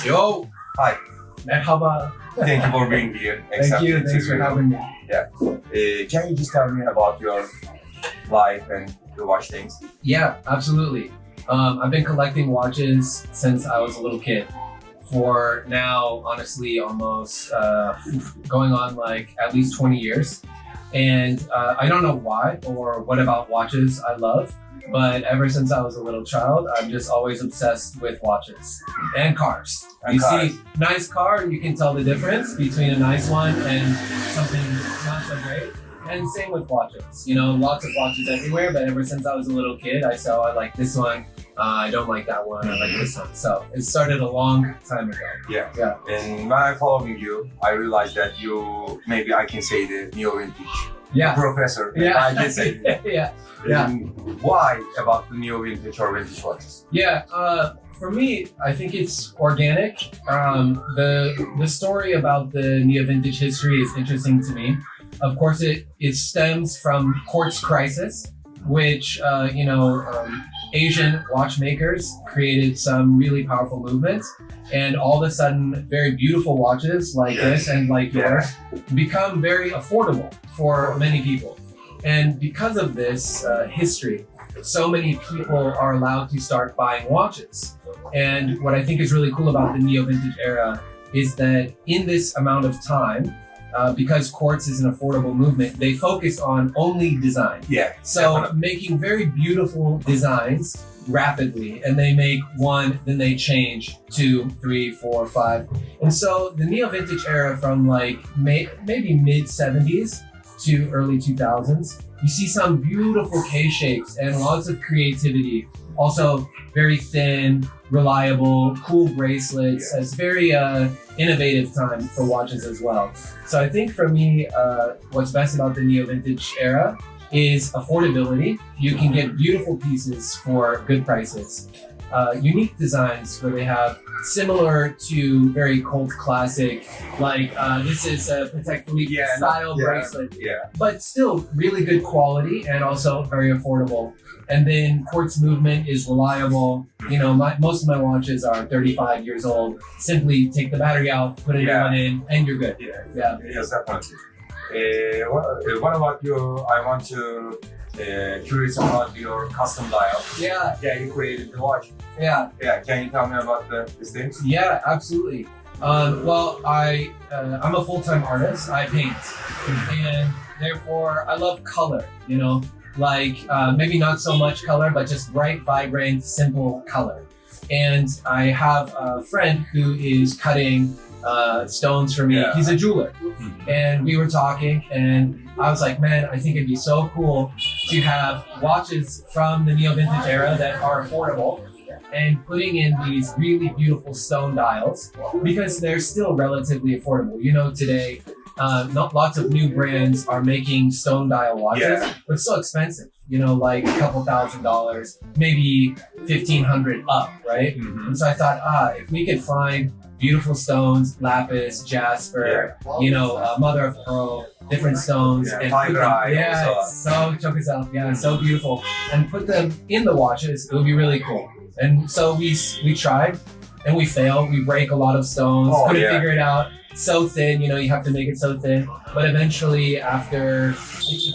Yo, Hi, merhaba. thank you for being here. Thank you, thanks for having me. Can you just tell me about your life and your watch things? Yeah, absolutely. I've been collecting watches since I was a little kid. For now, honestly, almost going on like at least 20 years. And I don't know why or what about watches I love, but ever since I was a little child, I'm just always obsessed with watches and cars. And you cars. see nice car, you can tell the difference between a nice one and something not so great. And same with watches. You know, lots of watches everywhere, but ever since I was a little kid, I saw I like this one. I don't like that one. I like this one. So it started a long time ago. Yeah. Yeah. And when I following you, I realized that you, maybe I can say the neo-vintage Yeah. professor. Yeah. I can say. Yeah. Yeah. Why about the neo-vintage or vintage watches? Yeah, for me, I think it's organic. The story about the neo-vintage history is interesting to me. Of course, it stems from quartz crisis, which Asian watchmakers created some really powerful movements, and all of a sudden, very beautiful watches like this and like yours become very affordable for many people. And because of this history, so many people are allowed to start buying watches. And what I think is really cool about the neo-vintage era is that in this amount of time, because quartz is an affordable movement, they focus on only design. Yeah. So definitely. making very beautiful designs rapidly, and they make one, then they change 2, 3, 4, 5. And so the neo-vintage era from like maybe mid-70s to early 2000s, you see some beautiful K-shapes and lots of creativity. Also very thin, reliable, cool bracelets. It's very innovative time for watches as well. So I think for me, what's best about the neo-vintage era is affordability. You can get beautiful pieces for good prices. Unique designs where they have similar to very cult classic, like this is a Patek Philippe style bracelet, but still really good quality and also very affordable. And then quartz movement is reliable. You know, most of my watches are 35 years old. Simply take the battery out, put a new one in, and you're good. Yes, definitely. What about you? I want to curious about your custom dial. Yeah, You created the watch. yeah. Can you tell me about these things? Yeah, absolutely. Well, I'm a full-time artist. I paint, and therefore I love color. You know, like maybe not so much color, but just bright, vibrant, simple color. And I have a friend who is cutting stones for me. Yeah. He's a jeweler, and we were talking, and I was like, man, I think it'd be so cool to have watches from the neo-vintage era that are affordable, and putting in these really beautiful stone dials because they're still relatively affordable. You know, today, not lots of new brands are making stone dial watches, but it's so expensive. You know, like a couple $1,000s, maybe 1,500 up, right? And so I thought, if we could find beautiful stones, lapis, jasper, mother of pearl, different stones, and put them, so check this out, so beautiful, and put them in the watches, it would be really cool. And so we tried, and we failed. We break a lot of stones, couldn't figure it out. So thin, you have to make it so thin. But eventually, after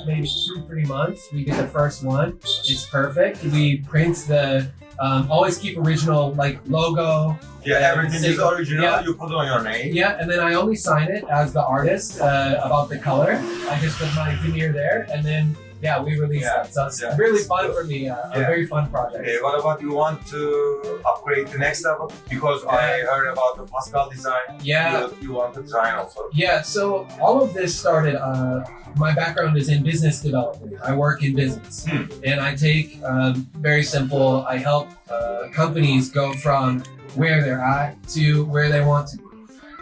maybe 2-3 months, we did the first one. It's perfect. We print the always keep original like logo. Everything is original. You put on your name. And then I only sign it as the artist about the color. I just put my veneer there, and then we release it. So it's really fun for me. A very fun project. What about you want to upgrade the next level? Because I heard about the Pascal design. You want to design also. So all of this started, my background is in business development. I work in business. And I take, very simple, I help companies go from where they're at to where they want to be.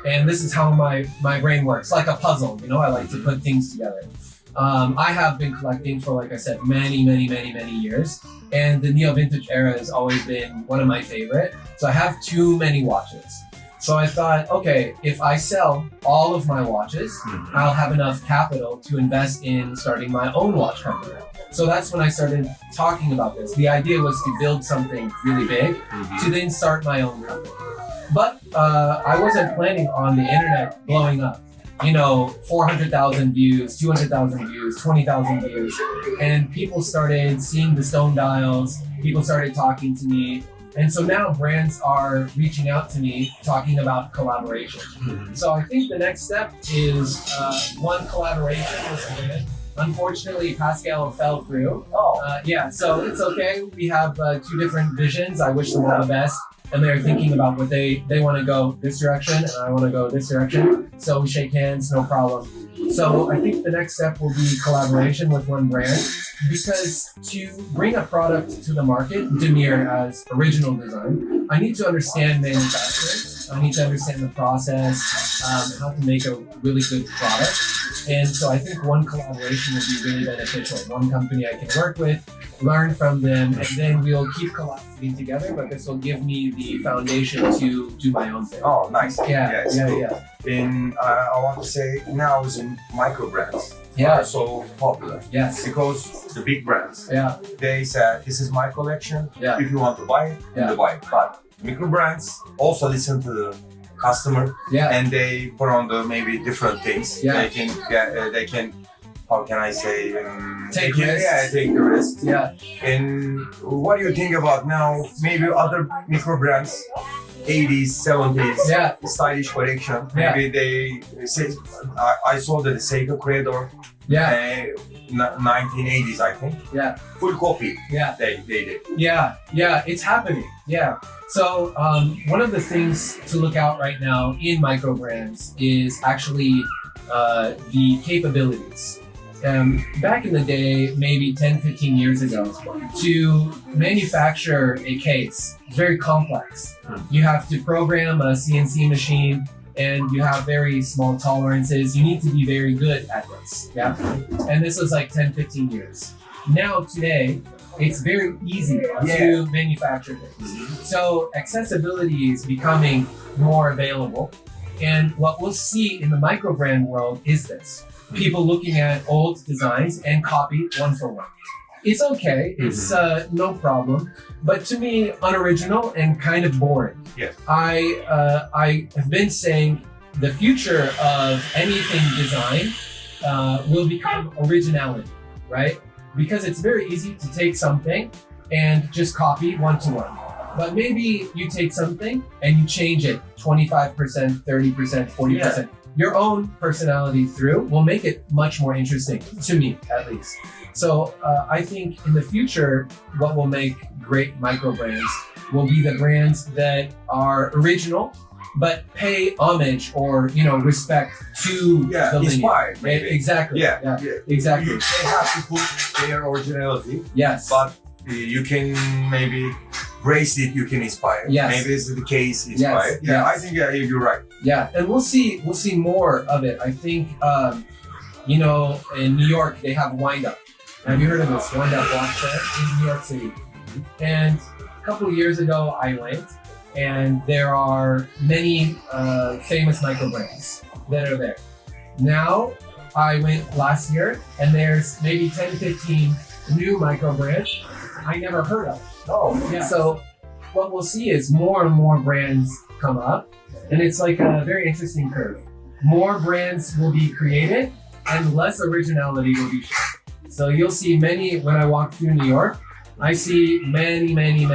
And this is how my brain works, like a puzzle, I like to put things together. I have been collecting for, like I said, many years, and the neo-vintage era has always been one of my favorite. So I have too many watches. So I thought, okay, if I sell all of my watches, I'll have enough capital to invest in starting my own watch company. So that's when I started talking about this. The idea was to build something really big to then start my own company. But I wasn't planning on the internet blowing up. 400,000 views, 200,000 views, 20,000 views. And people started seeing the stone dials, people started talking to me. And so now brands are reaching out to me talking about collaboration. So I think the next step is one collaboration with a brand. Unfortunately, Pascal fell through. Yeah, so it's okay. We have two different visions. I wish them all the best. And they're thinking about what they want to go this direction, and I want to go this direction. So we shake hands, no problem. So I think the next step will be collaboration with one brand, because to bring a product to the market, Demir as original design, I need to understand manufacturing. I need to understand the process, how to make a really good product. And so I think one collaboration will be really beneficial. One company I can work with, learn from them, and then we'll keep collaborating together, but this will give me the foundation to do my own thing. Oh, nice. Yeah. And I want to say now is in micro brands Yeah. are so popular. Yes. Because the big brands, Yeah. they said, this is my collection. Yeah. If you want to buy it, Yeah. you buy it. But micro brands also listen to the customer, Yeah. and they put on the maybe different things. Yeah. They can, how can I say, Take they can- risks. Yeah, take the risk. Yeah. And what do you think about now? Maybe other micro brands, 80s, 70s, Yeah. stylish collection. Yeah. Maybe they say, I saw the Sega Creator, Yeah. 1980s, I think. Yeah. Full copy. Yeah. They did. Yeah, it's happening. Yeah. So one of the things to look out right now in micro brands is actually the capabilities. Back in the day, maybe 10, 15 years ago, to manufacture a case, it's very complex. You have to program a CNC machine, and you have very small tolerances. You need to be very good at this. Yeah. And this was like 10, 15 years. Now, today, it's very easy to manufacture things. So accessibility is becoming more available. And what we'll see in the micro brand world is this. People looking at old designs and copy one for one. It's okay, it's no problem, but to me, unoriginal and kind of boring. Yes. I have been saying the future of anything design will become originality, right? Because it's very easy to take something and just copy one to one. But maybe you take something and you change it 25%, 30%, 40%. Your own personality through will make it much more interesting, to me at least. So I think in the future, what will make great micro brands will be the brands that are original, but pay homage or respect to the lineage. Inspired, maybe. Exactly. Yeah. Exactly. They have to put their originality, Yes. but you can maybe brace it, you can inspire. Yes. Maybe this is the case, inspired. Yes. I think you're right. Yeah, and we'll see more of it. I think in New York they have Wind Up. Have you heard of this Wind Up watch fair in New York City? And a couple of years ago I went, and there are many famous micro brands that are there. Now I went last year, and there's maybe 10, 15 new micro brands I never heard of. So what we'll see is more and more brands come up, and it's like a very interesting curve. More brands will be created and less originality will be shown. So you'll see many, when I walk through New York, I see many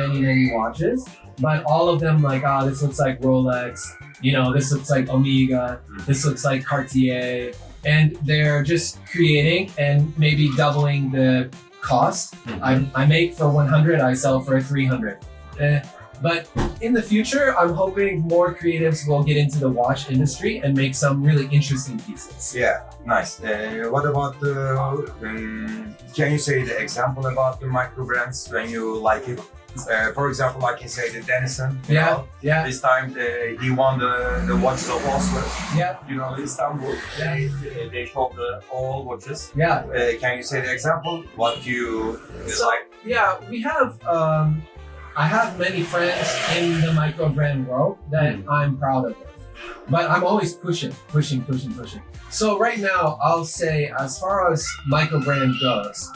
watches, but all of them like, this looks like Rolex, this looks like Omega, this looks like Cartier, and they're just creating and maybe doubling the cost. I make for 100, I sell for 300. But in the future, I'm hoping more creatives will get into the watch industry and make some really interesting pieces. Yeah, nice. What about can you say the example about the micro brands when you like it? For example, I can say the Denison. Yeah. This time he won the watch of Oslo. Yeah. Istanbul. They showed the all watches. Yeah. Can you say the example? What you like? Yeah, we have. I have many friends in the micro brand world that I'm proud of, but I'm always pushing. So right now, I'll say, as far as micro brand goes,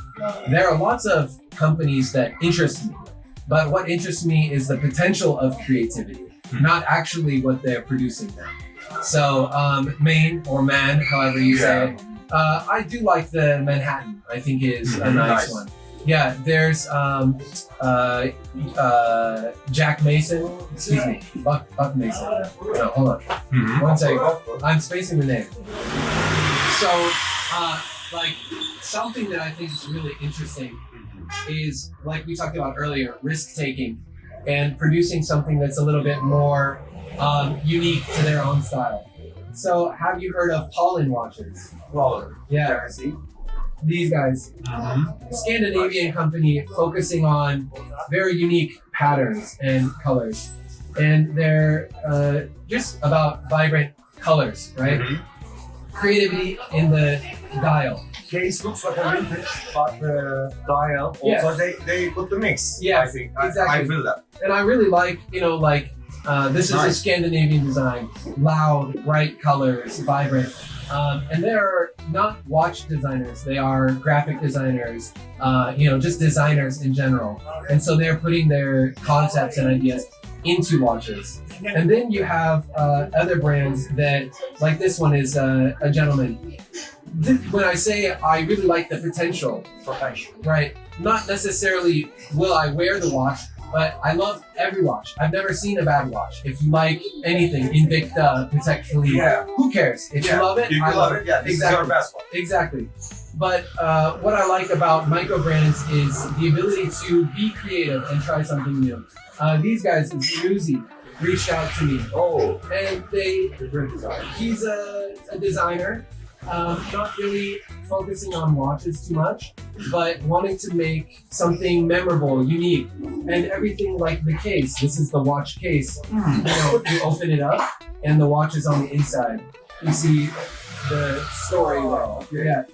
there are lots of companies that interest me. But what interests me is the potential of creativity. not actually what they're producing now. So main or man, however you say it. I do like the Manhattan. I think is a nice one. Yeah, there's Jack Mason. Excuse me, Buck Mason. No, hold on. One second. I'm spacing the name. So, like something that I think is really interesting is, like we talked about earlier, risk taking and producing something that's a little bit more unique to their own style. So, have you heard of Pollen watches? Pollen. Yeah. I see. These guys, Scandinavian company focusing on very unique patterns and colors, and they're just about vibrant colors, right? Creativity in the dial. Case looks like a vintage, but the dial also they put the mix. Yeah, I think exactly. I feel that. And I really like, this is a Scandinavian design, loud, bright colors, vibrant. And they're not watch designers, they are graphic designers, just designers in general. And so they're putting their concepts and ideas into watches. And then you have other brands that, like this one is a gentleman. When I say I really like the potential, right? Not necessarily will I wear the watch, but I love every watch. I've never seen a bad watch. If you like anything, Invicta, Patek Philippe, who cares? If you love it, I love it. Yeah, this is your best one. Exactly. But what I like about micro brands is the ability to be creative and try something new. These guys, Uzi, reached out to me. Oh, and he's a designer, not really focusing on watches too much, but wanting to make something memorable, unique, and everything like the case. This is the watch case. You open it up, and the watch is on the inside. You see the story there. Yeah.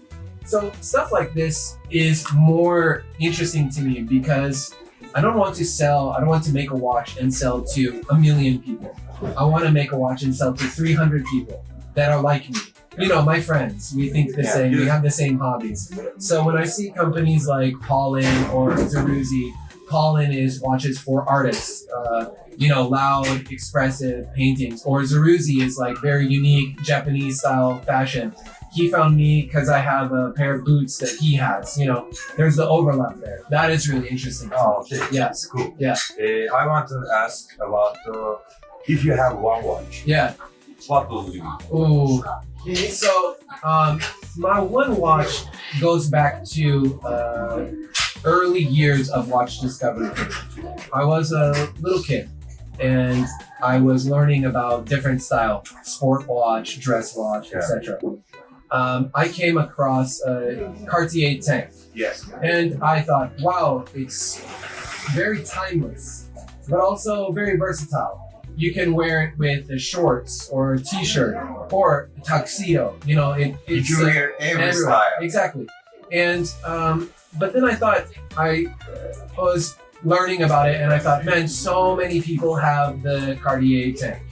So stuff like this is more interesting to me because I don't want to make a watch and sell to 1 million people. I want to make a watch and sell to 300 people that are like me. My friends, we think the same, we have the same hobbies. So when I see companies like Pollen or Zeruzi, Pollen is watches for artists, loud, expressive paintings, or Zeruzi is like very unique Japanese style fashion. He found me because I have a pair of boots that he has. There's the overlap there. That is really interesting. Oh, okay. Yeah. That's cool. Yeah. I want to ask about if you have one watch. Yeah. What will you do? Ooh. So, my one watch goes back to early years of watch discovery. I was a little kid and I was learning about different style, sport watch, dress watch, etc. I came across a Cartier tank. Yes. And I thought, wow, it's very timeless, but also very versatile. You can wear it with the shorts or a t-shirt or a tuxedo. You can wear every style. Exactly. And but then I thought I was learning about it, and I thought, man, so many people have the Cartier tank.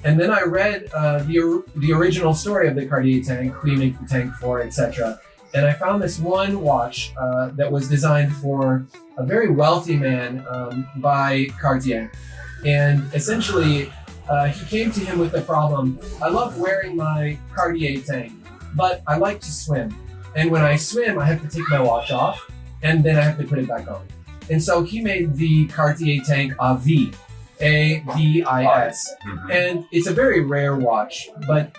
And then I read the original story of the Cartier tank, who you make the tank for, etc. And I found this one watch that was designed for a very wealthy man by Cartier. And essentially, he came to him with the problem, I love wearing my Cartier tank, but I like to swim. And when I swim, I have to take my watch off, and then I have to put it back on. And so he made the Cartier tank AVIS, AVIS. And it's a very rare watch, but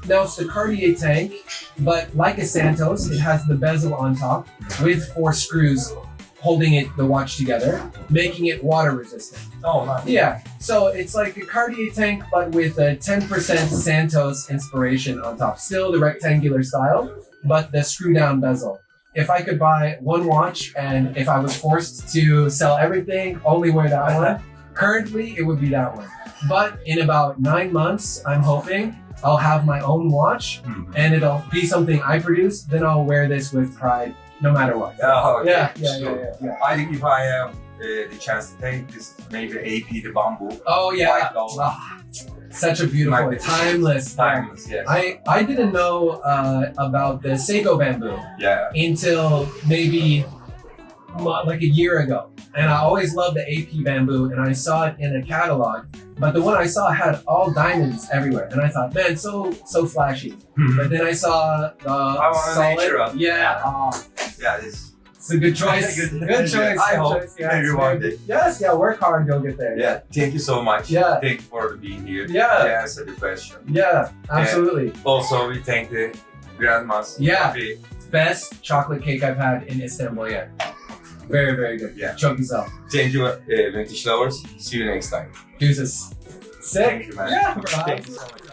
now it's the Cartier tank, but like a Santos, it has the bezel on top with 4 screws holding the watch together, making it water resistant. Oh, nice. Yeah, so it's like a Cartier tank, but with a 10% Santos inspiration on top. Still the rectangular style, but the screw down bezel. If I could buy one watch and if I was forced to sell everything, only wear that one, currently it would be that one. But in about 9 months, I'm hoping I'll have my own watch and it'll be something I produce, then I'll wear this with pride. No matter what. Oh, okay. Yeah. I think if I have the chance to take this, maybe AP the bamboo. Oh yeah. White such a beautiful, timeless. Timeless, yes. I didn't know about the Seiko bamboo until maybe like a year ago. And I always loved the AP bamboo, and I saw it in a catalog. But the one I saw had all diamonds everywhere, and I thought, man, so flashy. But then I saw the I want a solid. natural. Yeah, Yeah, this. it's a good choice. Good choice. I good hope choice. Yeah, maybe it's one very- day. Yes, yeah. Work hard, you'll get there. Yeah, thank you so much. Yeah. Thank you for being here. Yeah. To answer the question. Yeah, absolutely. Also, we thank the grandmas. Yeah. Abi. Best chocolate cake I've had in Istanbul yet. Very, very good. Yeah. Çok güzel. Thank you, vintage lovers. See you next time. Deuces. Sick. Thank you, man. Yeah. Thank you so much.